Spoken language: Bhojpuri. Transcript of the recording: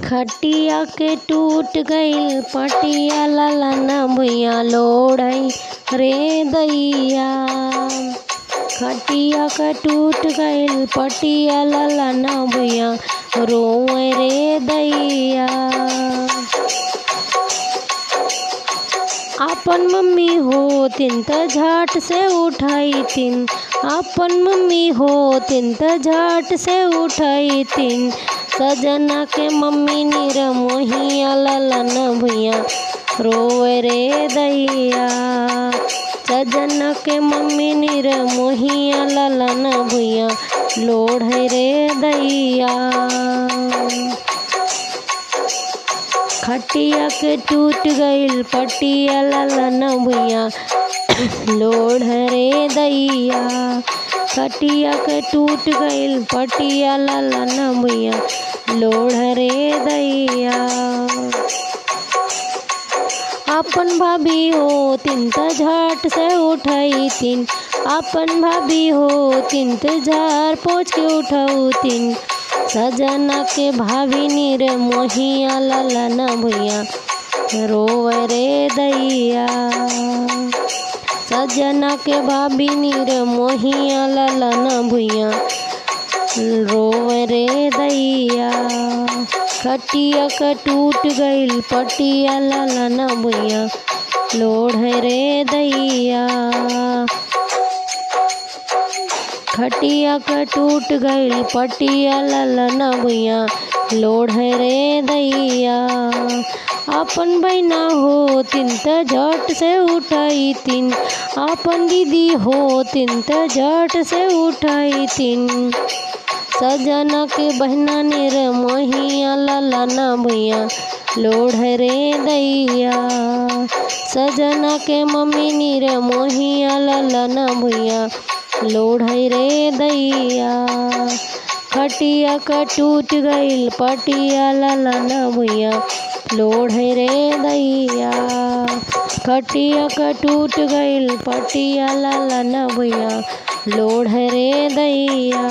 खटिया के टूट गइल पटिया ललना भुइया लोढ़ई रे दैया। खटिया के टूट गइल पटिया ललना भुइया रोए रे दैया। आपन मम्मी होतिन त झट से उठैतिन, आपन मम्मी होतिन त झट से उठैतिन। सजना के मम्मी निरमोहिया ललना भुइया रोए रे दैया। सजना के मम्मी निरमोहिया ललना भुइया लोढ़े रे दैया। खटिया के टूट गइल पटिया ललना भुइया लोढ़ रे दैया। खटिया के टूट गइल पटिया ललना भुइया लोढ़ रे दैया। आपन भाभी होतिन त झट से उठैतिन, आपन भाभी होतिन त झाड़ पोछ के उठौतिन। सजना के भाभी निरमोहिया ललना भुइया रोए रे दैया। सजना के भाभी निरमोहिया ललना भुइया रोए रे दैया। खटिया के टूट गइल पटिया ललना भुइया लोढ़े रे दैया। खटिया के टूट गइल पटिया ललना भुइया लोढ़े रे दैया। आपन बहिना होतिन त झट से उठैतिन, आपन दीदी होतिन त झट से उठैतिन। सजना के बहिना निरमोहिया ललना भुइया लोढ़े रे दैया। सजना के मम्मी निरमोहिया ललना भुइया लोढ़े रे दैया। खटिया का टूट गइल पटिया ललना भुइया लोढ़े रे दैया। खटिया का टूट गइल पटिया ललना भुइया लोढ़े रे दैया।